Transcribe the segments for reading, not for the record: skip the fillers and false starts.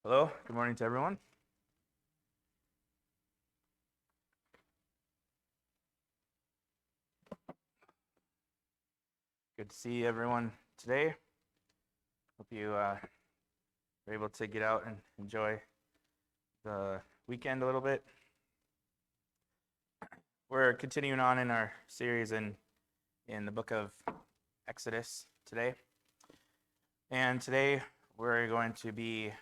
Hello, good morning to everyone. Good to see everyone today. Hope you are able to get out and enjoy the weekend a little bit. We're continuing on in our series in the book of Exodus today. And today we're going to be,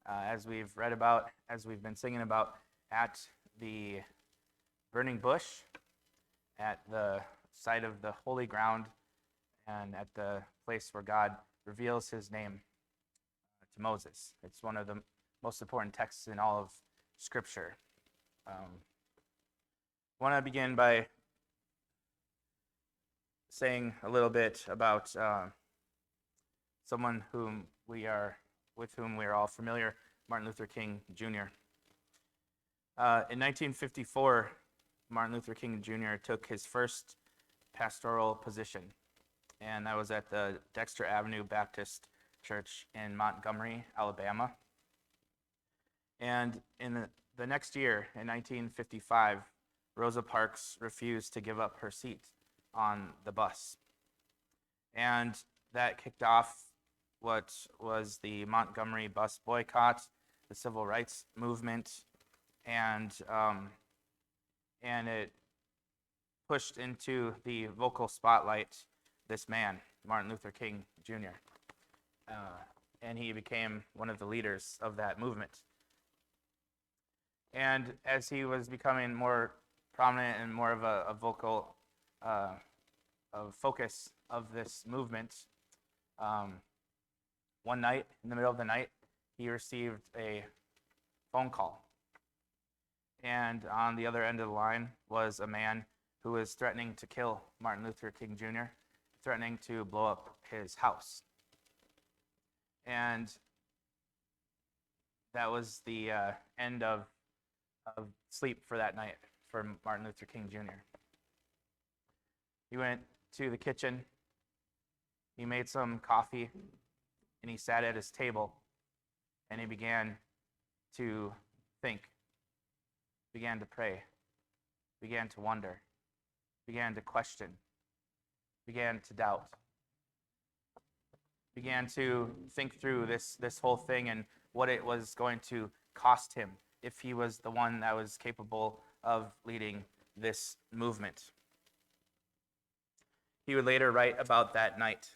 as we've read about, as we've been singing about, at the burning bush, at the site of the holy ground, and at the place where God reveals his name to Moses. It's one of the most important texts in all of Scripture. I want to begin by saying a little bit about someone with whom we are all familiar, Martin Luther King Jr. In 1954, Martin Luther King Jr. took his first pastoral position, and that was at the Dexter Avenue Baptist Church in Montgomery, Alabama. And in the next year, in 1955, Rosa Parks refused to give up her seat on the bus. And that kicked off what was the Montgomery bus boycott, the civil rights movement, and it pushed into the vocal spotlight this man, Martin Luther King Jr., and he became one of the leaders of that movement. And as he was becoming more prominent and more of a vocal focus of this movement, one night, in the middle of the night, he received a phone call. And on the other end of the line was a man who was threatening to kill Martin Luther King Jr., threatening to blow up his house. And that was the end of sleep for that night for Martin Luther King Jr. He went to the kitchen, he made some coffee, and he sat at his table, and he began to think, began to pray, began to wonder, began to question, began to doubt, began to think through this whole thing and what it was going to cost him if he was the one that was capable of leading this movement. He would later write about that night.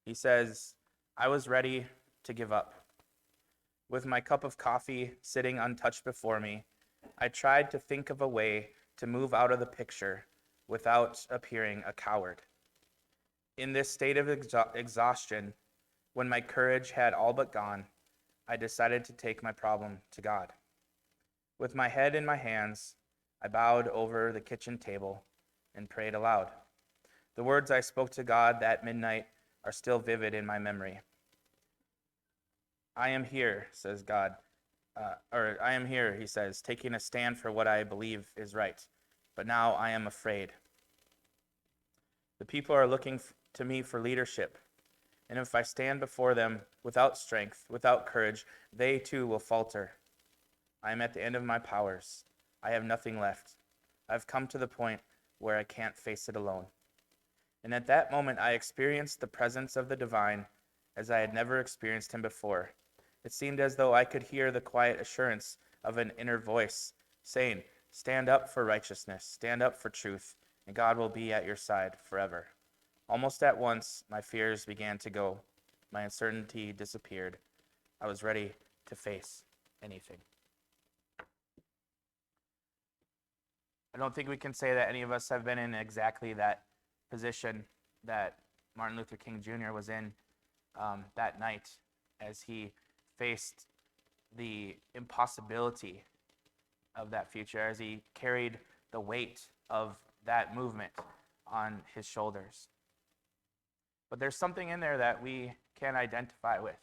He says, "I was ready to give up. With my cup of coffee sitting untouched before me, I tried to think of a way to move out of the picture without appearing a coward. In this state of exhaustion, when my courage had all but gone, I decided to take my problem to God. With my head in my hands, I bowed over the kitchen table and prayed aloud. The words I spoke to God that midnight are still vivid in my memory. I am here, says God, I am here, he says, taking a stand for what I believe is right. But now I am afraid. The people are looking to me for leadership. And if I stand before them without strength, without courage, they too will falter. I am at the end of my powers. I have nothing left. I've come to the point where I can't face it alone. And at that moment, I experienced the presence of the divine as I had never experienced him before. It seemed as though I could hear the quiet assurance of an inner voice saying, 'Stand up for righteousness, stand up for truth, and God will be at your side forever.' Almost at once, my fears began to go. My uncertainty disappeared. I was ready to face anything." I don't think we can say that any of us have been in exactly that position that Martin Luther King Jr. was in that night as he faced the impossibility of that future, as he carried the weight of that movement on his shoulders. But there's something in there that we can identify with,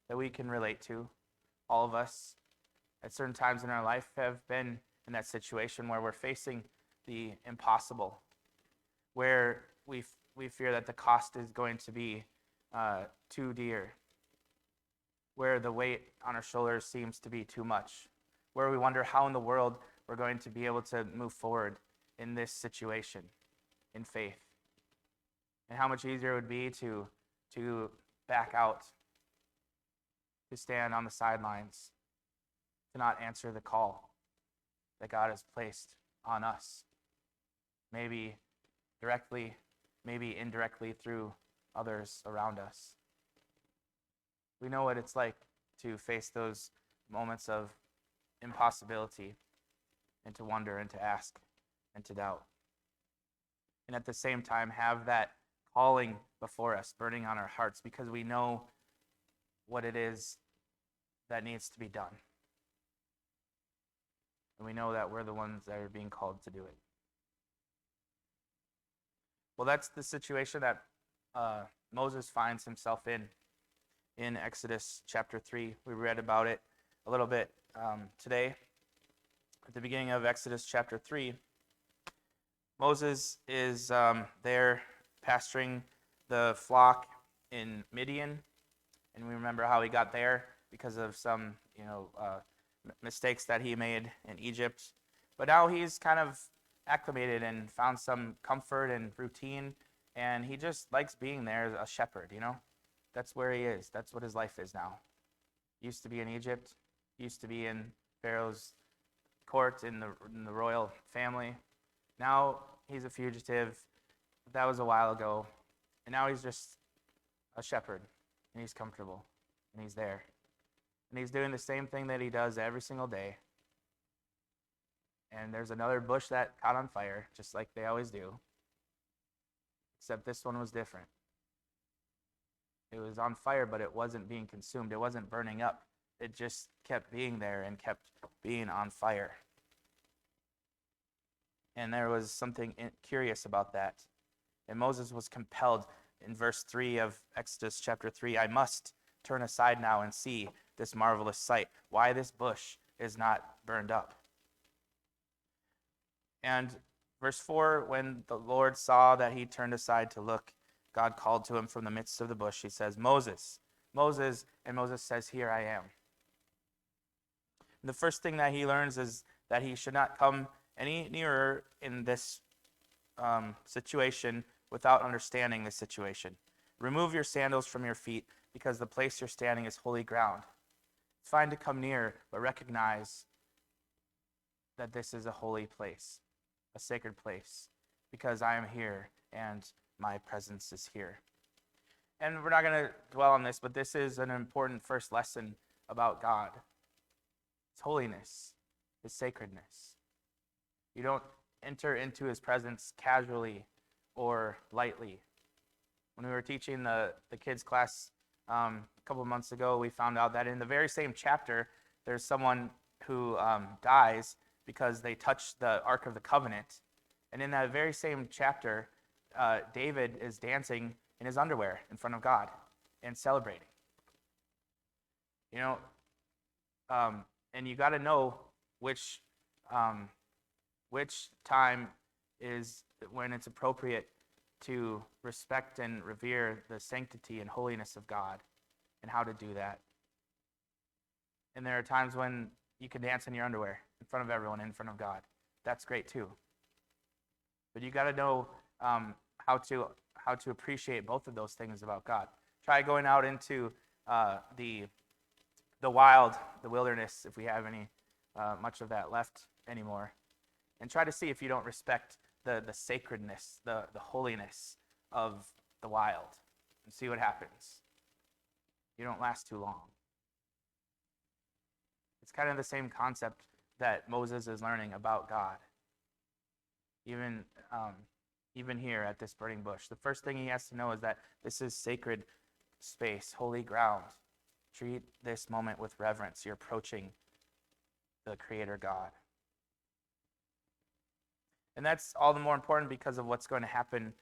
that we can relate to. All of us at certain times in our life have been in that situation where we're facing the impossible, where we fear that the cost is going to be too dear. where the weight on our shoulders seems to be too much, where we wonder how in the world we're going to be able to move forward in this situation in faith, and how much easier it would be to back out, to stand on the sidelines, to not answer the call that God has placed on us, maybe directly, maybe indirectly through others around us. We know what it's like to face those moments of impossibility and to wonder and to ask and to doubt. And at the same time, have that calling before us, burning on our hearts, because we know what it is that needs to be done. And we know that we're the ones that are being called to do it. Well, that's the situation that Moses finds himself in Exodus chapter 3. We read about it a little bit today. At the beginning of Exodus chapter 3, Moses is there pasturing the flock in Midian, and we remember how he got there because of some mistakes that he made in Egypt. But now he's kind of acclimated and found some comfort and routine, and he just likes being there as a shepherd. That's where he is. That's what his life is now. He used to be in Egypt. He used to be in Pharaoh's court in the royal family. Now he's a fugitive. That was a while ago. And now he's just a shepherd, and he's comfortable, and he's there. And he's doing the same thing that he does every single day. And there's another bush that caught on fire, just like they always do. Except this one was different. It was on fire, but it wasn't being consumed. It wasn't burning up. It just kept being there and kept being on fire. And there was something curious about that. And Moses was compelled in verse 3 of Exodus chapter 3, I must turn aside now and see this marvelous sight, why this bush is not burned up. And verse 4, when the Lord saw that he turned aside to look, God called to him from the midst of the bush. He says, Moses, Moses, and Moses says, here I am. And the first thing that he learns is that he should not come any nearer in this situation without understanding the situation. Remove your sandals from your feet, because the place you're standing is holy ground. It's fine to come near, but recognize that this is a holy place, a sacred place, because I am here and my presence is here. And we're not going to dwell on this, but this is an important first lesson about God. His holiness, his sacredness. You don't enter into his presence casually or lightly. When we were teaching the kids' class a couple of months ago, we found out that in the very same chapter, there's someone who dies because they touched the Ark of the Covenant. And in that very same chapter, David is dancing in his underwear in front of God and celebrating. And you got to know which time is when it's appropriate to respect and revere the sanctity and holiness of God and how to do that. And there are times when you can dance in your underwear in front of everyone, in front of God. That's great too. But you got to know how to appreciate both of those things about God. Try going out into the wild, the wilderness, if we have any much of that left anymore, and try to see if you don't respect the sacredness, the holiness of the wild, and see what happens. You don't last too long. It's kind of the same concept that Moses is learning about God. Even here at this burning bush, the first thing he has to know is that this is sacred space, holy ground. Treat this moment with reverence. You're approaching the Creator God. And that's all the more important because of what's going to happen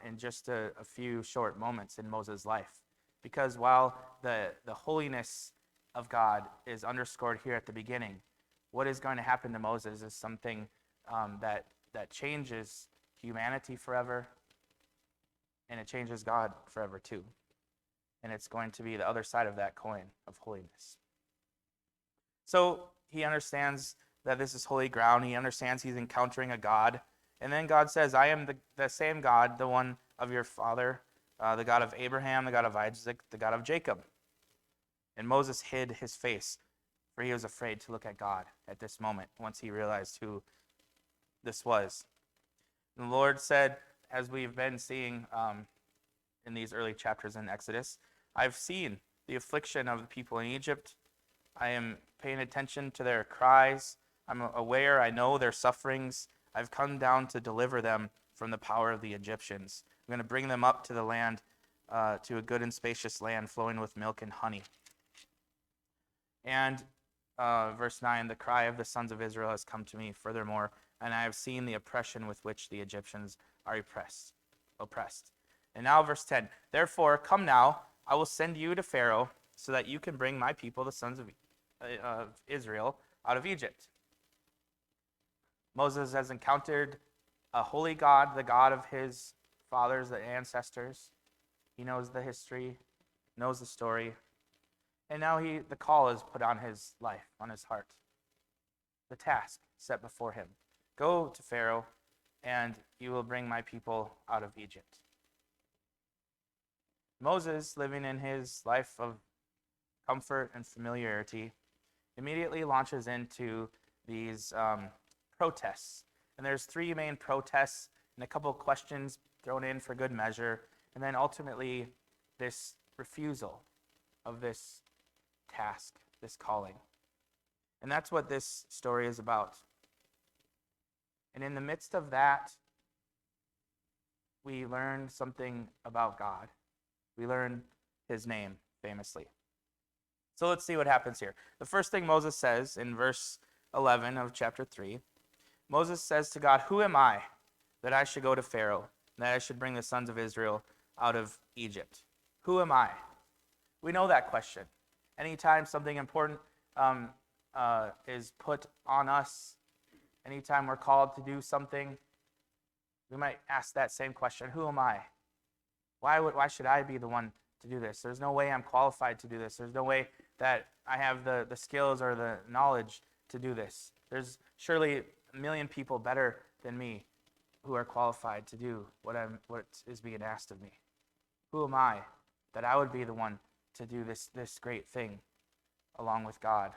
in just a few short moments in Moses' life. Because while the holiness of God is underscored here at the beginning, what is going to happen to Moses is something that changes humanity forever, and it changes God forever too. and it's going to be the other side of that coin of holiness. So he understands that this is holy ground. He understands he's encountering a God. And then God says, I am the same God, the one of your father, the God of Abraham, the God of Isaac, the God of Jacob. And Moses hid his face, for he was afraid to look at God at this moment once he realized who this was. And the Lord said, as we've been seeing in these early chapters in Exodus, I've seen the affliction of the people in Egypt. I am paying attention to their cries. I'm aware, I know their sufferings. I've come down to deliver them from the power of the Egyptians. I'm going to bring them up to the land, to a good and spacious land flowing with milk and honey. And verse 9, the cry of the sons of Israel has come to me furthermore, and I have seen the oppression with which the Egyptians are oppressed. And now verse 10, therefore come now, I will send you to Pharaoh, so that you can bring my people, the sons of Israel, out of Egypt. Moses has encountered a holy God, the God of his fathers, the ancestors. He knows the history, knows the story. And now the call is put on his life, on his heart. The task set before him. Go to Pharaoh, and you will bring my people out of Egypt. Moses, living in his life of comfort and familiarity, immediately launches into these protests. And there's three main protests and a couple of questions thrown in for good measure, and then ultimately this refusal of this task, this calling. And that's what this story is about. And in the midst of that, we learn something about God. We learn his name, famously. So let's see what happens here. The first thing Moses says in verse 11 of chapter 3, Moses says to God, who am I that I should go to Pharaoh, that I should bring the sons of Israel out of Egypt? Who am I? We know that question. Anytime something important is put on us, anytime we're called to do something, we might ask that same question, who am I? Why should I be the one to do this? There's no way I'm qualified to do this. There's no way that I have the skills or the knowledge to do this. There's surely a million people better than me who are qualified to do what is being asked of me. Who am I that I would be the one to do this great thing along with God,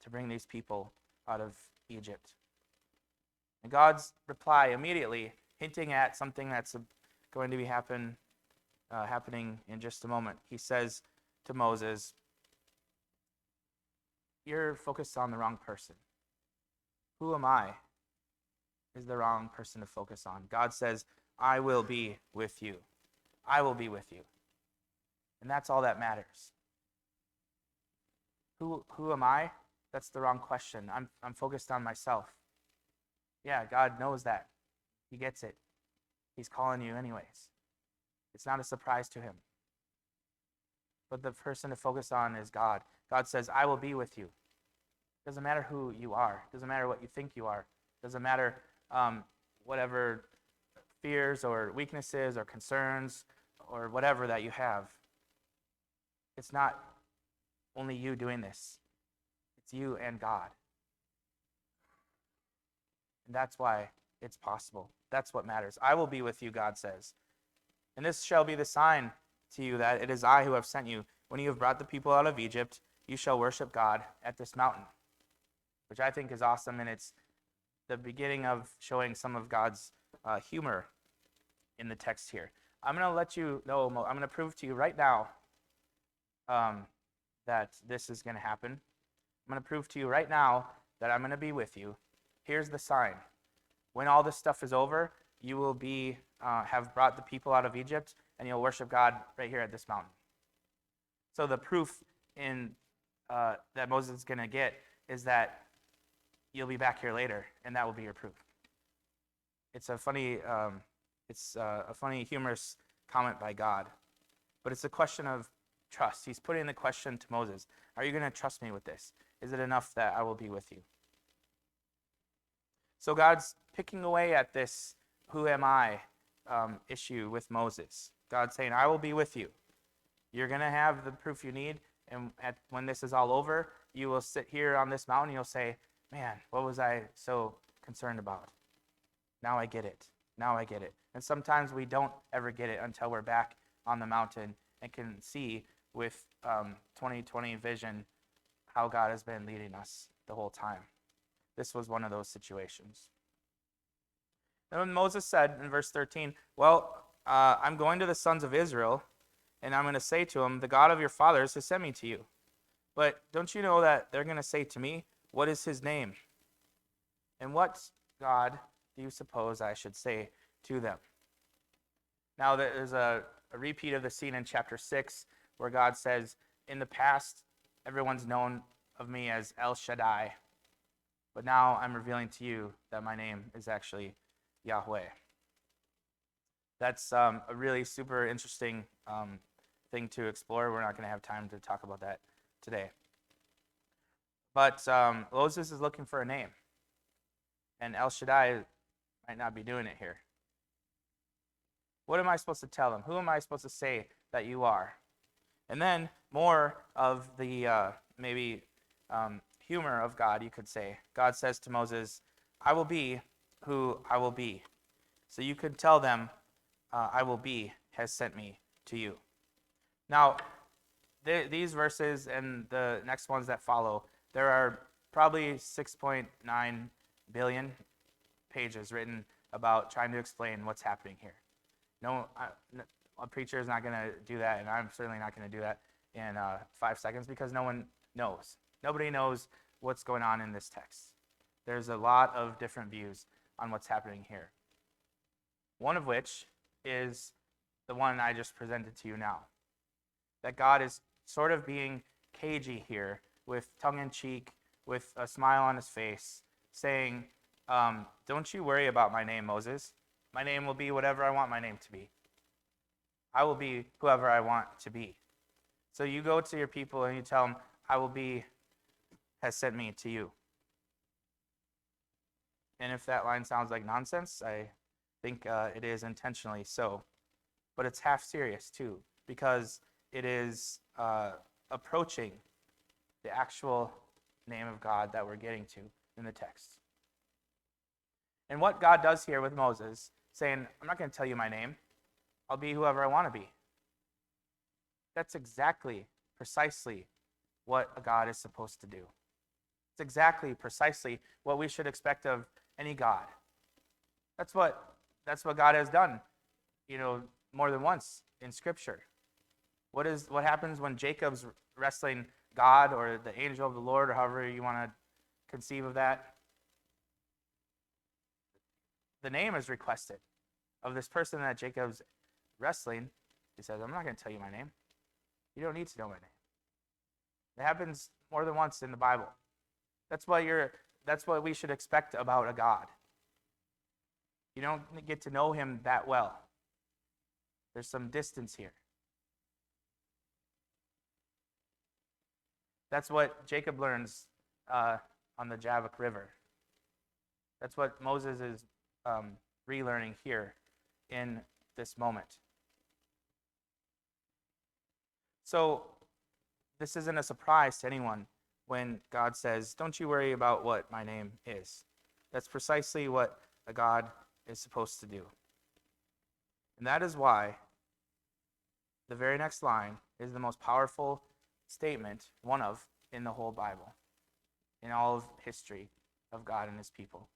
to bring these people out of Egypt? And God's reply immediately, hinting at something that's going to be happening in just a moment. He says to Moses, you're focused on the wrong person. Who am I is the wrong person to focus on. God says, I will be with you. I will be with you. And that's all that matters. Who am I? That's the wrong question. I'm focused on myself. Yeah, God knows that. He gets it. He's calling you anyways. It's not a surprise to him. But the person to focus on is God. God says, I will be with you. It doesn't matter who you are. It doesn't matter what you think you are. It doesn't matter whatever fears or weaknesses or concerns or whatever that you have. It's not only you doing this. It's you and God. And that's why it's possible. That's what matters. I will be with you, God says. And this shall be the sign to you that it is I who have sent you. When you have brought the people out of Egypt, you shall worship God at this mountain. Which I think is awesome, and it's the beginning of showing some of God's humor in the text here. I'm going to let you know, I'm going to prove to you right now that this is going to happen. I'm going to prove to you right now that I'm going to be with you. Here's the sign. When all this stuff is over, you will be have brought the people out of Egypt, and you'll worship God right here at this mountain. So the proof that Moses is going to get is that you'll be back here later, and that will be your proof. It's a funny, humorous comment by God, but it's a question of trust. He's putting the question to Moses: are you going to trust me with this? Is it enough that I will be with you? So God's picking away at this "who am I" issue with Moses. God's saying, I will be with you. You're going to have the proof you need, and when this is all over, you will sit here on this mountain, and you'll say, man, what was I so concerned about? Now I get it. Now I get it. And sometimes we don't ever get it until we're back on the mountain and can see with 2020 vision how God has been leading us the whole time. This was one of those situations. And when Moses said in verse 13, well, I'm going to the sons of Israel, and I'm going to say to them, the God of your fathers has sent me to you. But don't you know that they're going to say to me, what is his name? And what God do you suppose I should say to them? Now there's a repeat of the scene in chapter 6 where God says, in the past, everyone's known of me as El Shaddai, but now I'm revealing to you that my name is actually Yahweh. That's a really super interesting thing to explore. We're not going to have time to talk about that today. But Moses is looking for a name, and El Shaddai might not be doing it here. What am I supposed to tell him? Who am I supposed to say that you are? And then more of the humor of God, you could say. God says to Moses, I will be who I will be. So you could tell them, I will be has sent me to you. Now, these verses and the next ones that follow, there are probably 6.9 billion pages written about trying to explain what's happening here. A preacher is not going to do that, and I'm certainly not going to do that in 5 seconds because no one knows. Nobody knows what's going on in this text. There's a lot of different views on what's happening here. One of which is the one I just presented to you now. That God is sort of being cagey here with tongue-in-cheek, with a smile on his face, saying, don't you worry about my name, Moses. My name will be whatever I want my name to be. I will be whoever I want to be. So you go to your people and you tell them, I will be has sent me to you. And if that line sounds like nonsense, I think it is intentionally so. But it's half serious too, because it is approaching the actual name of God that we're getting to in the text. And what God does here with Moses, saying, I'm not going to tell you my name. I'll be whoever I want to be. That's exactly, precisely what a God is supposed to do. It's exactly, precisely what we should expect of any God. That's what God has done, more than once in Scripture. What happens when Jacob's wrestling God or the angel of the Lord, or however you want to conceive of that? The name is requested of this person that Jacob's wrestling. He says, I'm not going to tell you my name. You don't need to know my name. It happens more than once in the Bible. That's what we should expect about a God. You don't get to know him that well. There's some distance here. That's what Jacob learns on the Jabbok River. That's what Moses is relearning here in this moment. So this isn't a surprise to anyone when God says, don't you worry about what my name is. That's precisely what a God is supposed to do. And that is why the very next line is the most powerful statement, one of, in the whole Bible, in all of history of God and his people.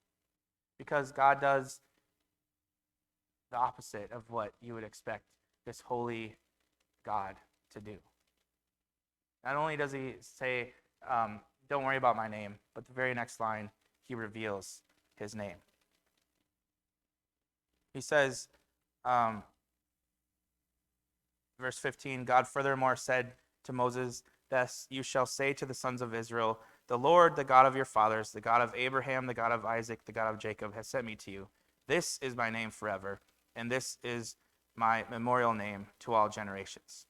Because God does the opposite of what you would expect this holy God to do. Not only does he say, don't worry about my name, but the very next line, he reveals his name. He says, verse 15, God furthermore said to Moses, thus you shall say to the sons of Israel, the Lord, the God of your fathers, the God of Abraham, the God of Isaac, the God of Jacob, has sent me to you. This is my name forever, and this is my memorial name to all generations.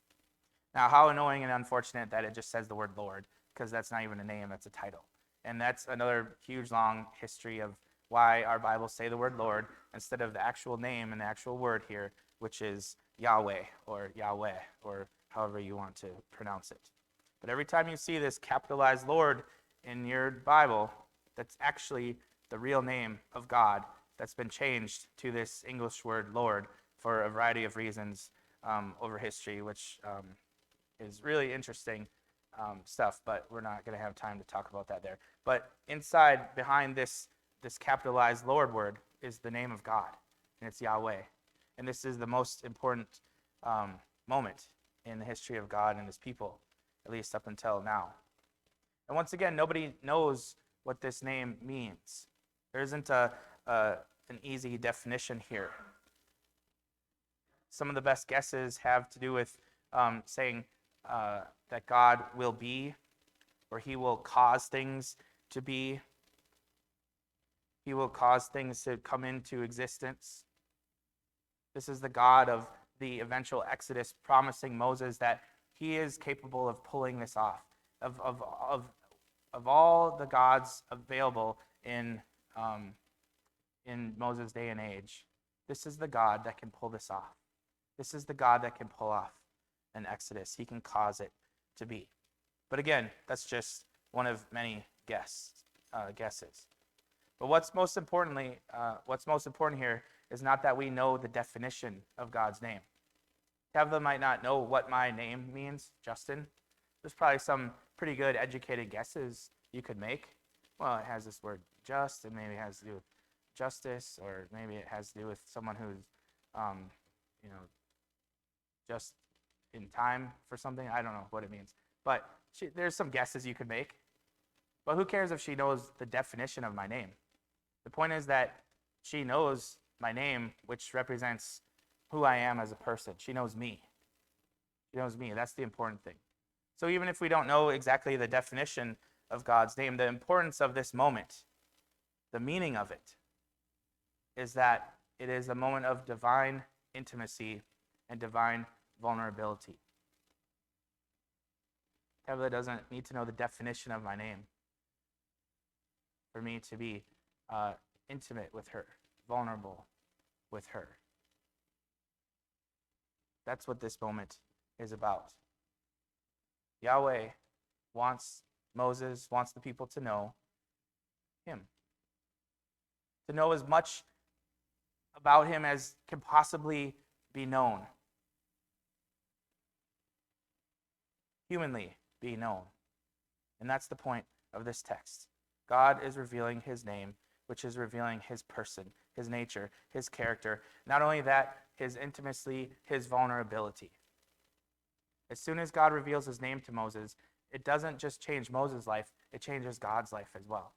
Now, how annoying and unfortunate that it just says the word Lord, because that's not even a name, that's a title. And that's another huge, long history of why our Bibles say the word Lord instead of the actual name and the actual word here which is Yahweh, or however you want to pronounce it. But every time you see this capitalized Lord in your Bible, that's actually the real name of God that's been changed to this English word Lord for a variety of reasons over history, which is really interesting stuff, but we're not going to have time to talk about that there. But inside, behind this capitalized Lord word is the name of God, and it's Yahweh. And this is the most important moment in the history of God and his people, at least up until now. And once again, nobody knows what this name means. There isn't an easy definition here. Some of the best guesses have to do with saying that God will be, or he will cause things to be. He will cause things to come into existence. This is the God of the eventual Exodus, promising Moses that he is capable of pulling this off. Of all the gods available in Moses' day and age, this is the God that can pull this off. This is the God that can pull off an Exodus. He can cause it to be. But again, that's just one of many guesses. But what's most important here is not that we know the definition of God's name. Kevin might not know what my name means, Justin. There's probably some pretty good educated guesses you could make. Well, it has this word just, and maybe it has to do with justice, or maybe it has to do with someone who's, just in time for something. I don't know what it means. But there's some guesses you could make. But who cares if she knows the definition of my name? The point is that she knows my name, which represents who I am as a person. She knows me. She knows me. That's the important thing. So even if we don't know exactly the definition of God's name, the importance of this moment, the meaning of it, is that it is a moment of divine intimacy and divine vulnerability. Kevla doesn't need to know the definition of my name for me to be intimate with her, vulnerable with her. That's what this moment is about. Yahweh wants the people to know him. To know as much about him as can possibly be known. Humanly be known. And that's the point of this text. God is revealing his name, which is revealing his person, his nature, his character. Not only that, his intimacy, his vulnerability. As soon as God reveals his name to Moses, it doesn't just change Moses' life, it changes God's life as well.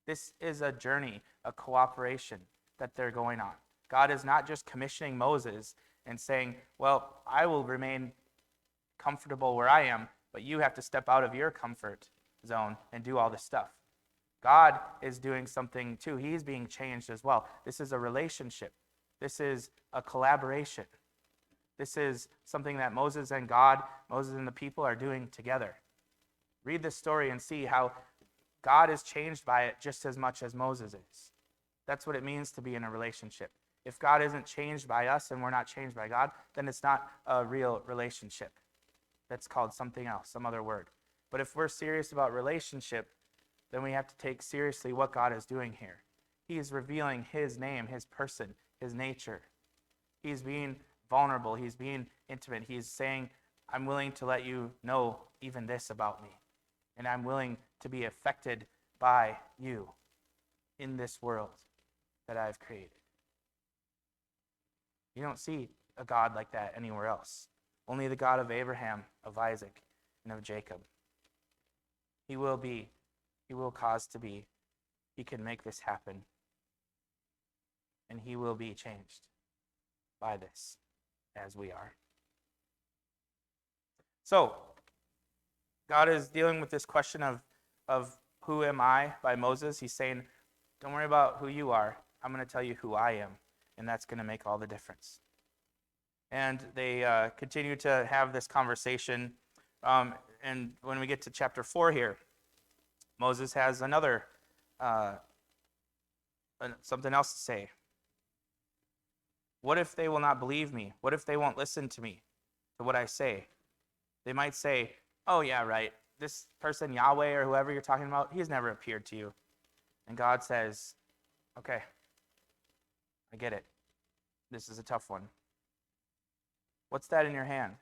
This is a journey, a cooperation that they're going on. God is not just commissioning Moses and saying, well, I will remain comfortable where I am, but you have to step out of your comfort zone and do all this stuff. God is doing something too. He's being changed as well. This is a relationship. This is a collaboration. This is something that Moses and the people are doing together. Read this story and see how God is changed by it just as much as Moses is. That's what it means to be in a relationship. If God isn't changed by us and we're not changed by God, then it's not a real relationship. That's called something else, some other word. But if we're serious about relationship, then we have to take seriously what God is doing here. He is revealing his name, his person, his nature. He's being vulnerable. He's being intimate. He's saying, I'm willing to let you know even this about me. And I'm willing to be affected by you in this world that I've created. You don't see a God like that anywhere else. Only the God of Abraham, of Isaac, and of Jacob. He will be. He will cause to be. He can make this happen. And he will be changed by this, as we are. So, God is dealing with this question of who am I by Moses. He's saying, don't worry about who you are. I'm going to tell you who I am. And that's going to make all the difference. And they continue to have this conversation. And when we get to chapter 4 here, Moses has another, something else to say. What if they will not believe me? What if they won't listen to me, to what I say? They might say, oh, yeah, right. This person, Yahweh or whoever you're talking about, he's never appeared to you. And God says, okay, I get it. This is a tough one. What's that in your hand?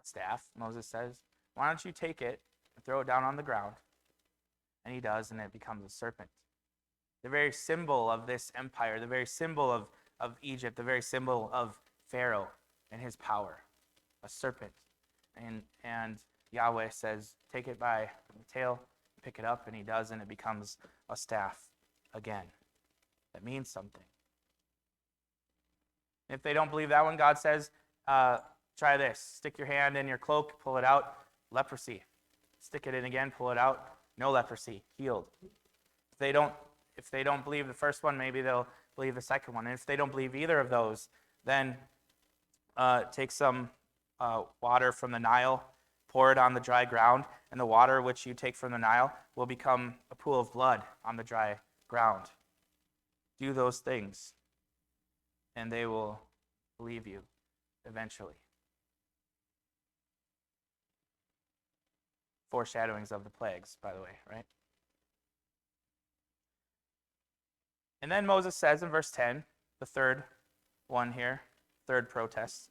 A staff, Moses says. Why don't you take it and throw it down on the ground? And he does, and it becomes a serpent. The very symbol of this empire, the very symbol of Egypt, the very symbol of Pharaoh and his power, a serpent. And Yahweh says, take it by the tail, pick it up, and he does, and it becomes a staff again. That means something. If they don't believe that one, God says, try this. Stick your hand in your cloak, pull it out, leprosy. Stick it in again, pull it out, no leprosy, healed. If they don't believe the first one, maybe they'll believe the second one. And if they don't believe either of those, then take some water from the Nile, pour it on the dry ground, and the water which you take from the Nile will become a pool of blood on the dry ground. Do those things, and they will believe you eventually. Foreshadowings of the plagues, by the way, right? And then Moses says in verse 10, the third one here, third protest,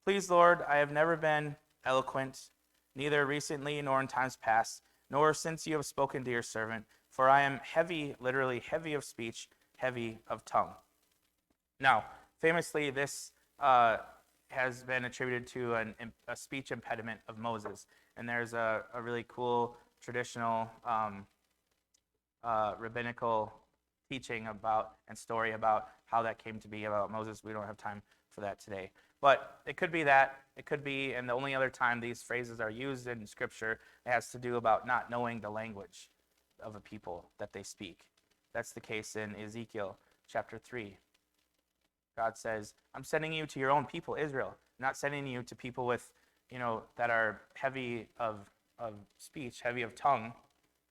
please, Lord, I have never been eloquent, neither recently nor in times past, nor since you have spoken to your servant, for I am heavy, literally heavy of speech, heavy of tongue. Now, famously, this has been attributed to a speech impediment of Moses. And there's a really cool traditional rabbinical teaching about and story about how that came to be about Moses. We don't have time for that today. But it could be that. It could be, and the only other time these phrases are used in Scripture, it has to do about not knowing the language of a people that they speak. That's the case in Ezekiel chapter 3. God says, I'm sending you to your own people, Israel. I'm not sending you to people with, that are heavy of speech, heavy of tongue,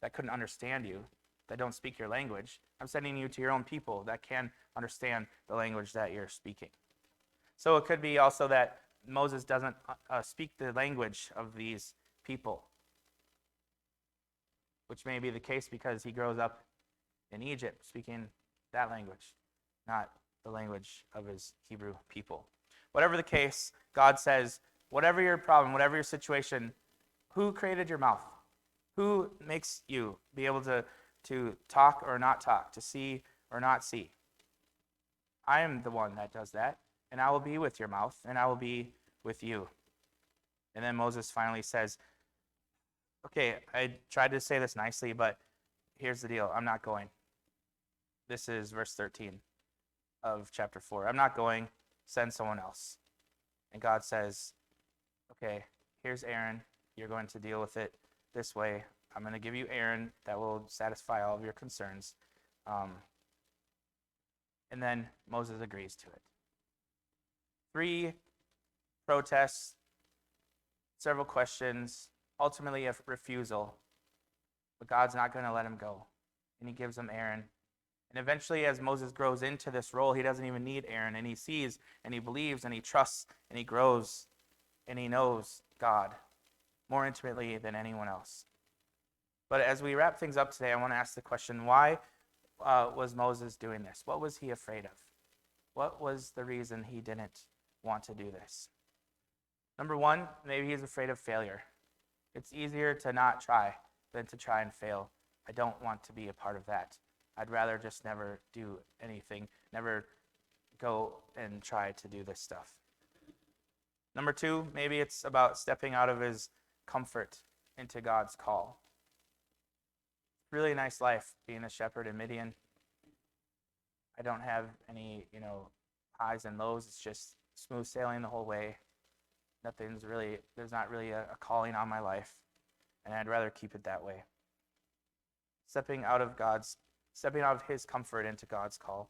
that couldn't understand you, that don't speak your language. I'm sending you to your own people that can understand the language that you're speaking. So it could be also that Moses doesn't speak the language of these people, which may be the case because he grows up in Egypt speaking that language, not the language of his Hebrew people. Whatever the case, God says, whatever your problem, whatever your situation, who created your mouth? Who makes you be able to talk or not talk, to see or not see? I am the one that does that, and I will be with your mouth, and I will be with you. And then Moses finally says, okay, I tried to say this nicely, but here's the deal. I'm not going. This is verse 13 of chapter 4. I'm not going. Send someone else. And God says, okay, here's Aaron. You're going to deal with it this way. I'm going to give you Aaron that will satisfy all of your concerns. And then Moses agrees to it. 3 protests, several questions, ultimately a refusal. But God's not going to let him go. And he gives him Aaron. And eventually, as Moses grows into this role, he doesn't even need Aaron. And he sees, and he believes, and he trusts, and he grows, and he knows God more intimately than anyone else. But as we wrap things up today, I want to ask the question, why was Moses doing this? What was he afraid of? What was the reason he didn't want to do this? Number 1, maybe he's afraid of failure. It's easier to not try than to try and fail. I don't want to be a part of that. I'd rather just never do anything, never go and try to do this stuff. Number 2, maybe it's about stepping out of his comfort into God's call. Really nice life being a shepherd in Midian. I don't have any, highs and lows. It's just smooth sailing the whole way. There's not really a calling on my life, and I'd rather keep it that way. Stepping out of his comfort into God's call.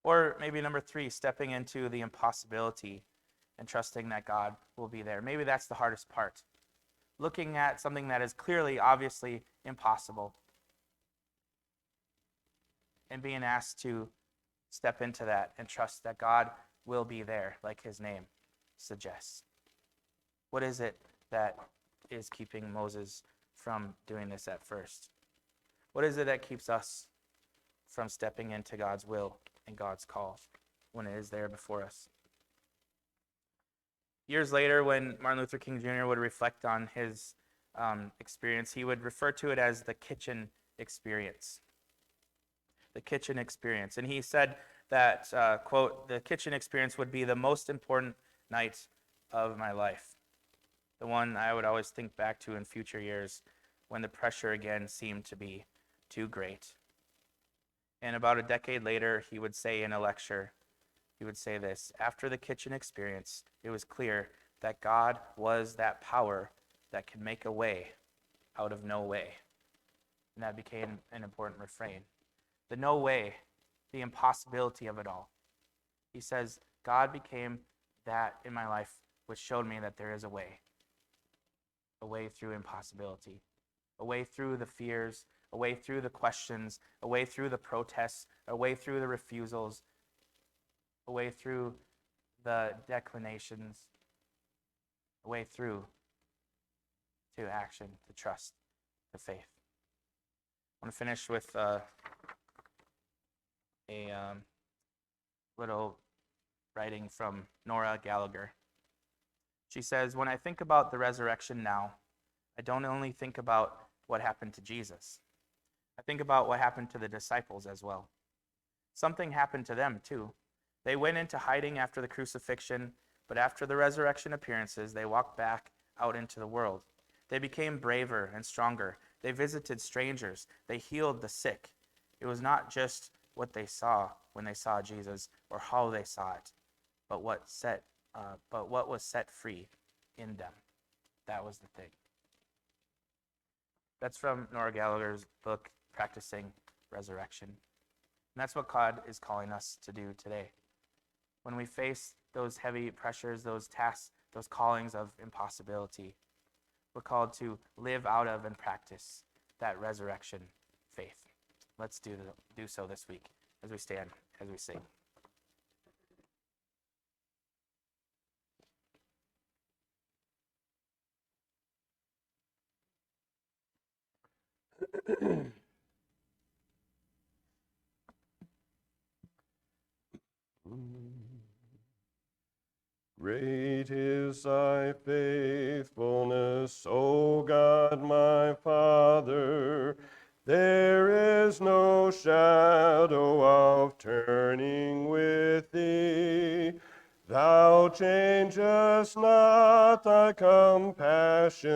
Or maybe number 3, stepping into the impossibility and trusting that God will be there. Maybe that's the hardest part. Looking at something that is clearly, obviously impossible, and being asked to step into that and trust that God will be there, like his name suggests. What is it that is keeping Moses from doing this at first? What is it that keeps us from stepping into God's will and God's call when it is there before us? Years later, when Martin Luther King Jr. would reflect on his experience, he would refer to it as the kitchen experience. The kitchen experience. And he said that, quote, the kitchen experience would be the most important night of my life. The one I would always think back to in future years when the pressure again seemed to be too great. And about a decade later, he would say in a lecture, he would say this: after the kitchen experience, it was clear that God was that power that can make a way out of no way. And that became an important refrain. The no way, the impossibility of it all. He says, God became that in my life, which showed me that there is a way through impossibility, a way through the fears, a way through the questions, a way through the protests, a way through the refusals, a way through the declinations, a way through to action, to trust, to faith. I want to finish with a little writing from Nora Gallagher. She says, when I think about the resurrection now, I don't only think about what happened to Jesus. I think about what happened to the disciples as well. Something happened to them too. They went into hiding after the crucifixion, but after the resurrection appearances, they walked back out into the world. They became braver and stronger. They visited strangers. They healed the sick. It was not just what they saw when they saw Jesus or how they saw it, but what was set free in them. That was the thing. That's from Nora Gallagher's book, Practicing Resurrection. And that's what God is calling us to do today. When we face those heavy pressures, those tasks, those callings of impossibility, we're called to live out of and practice that resurrection faith. Let's do so this week as we stand, as we sing. Great is thy faithfulness, O God my Father. There is no shadow of turning with thee. Thou changest not thy compassion.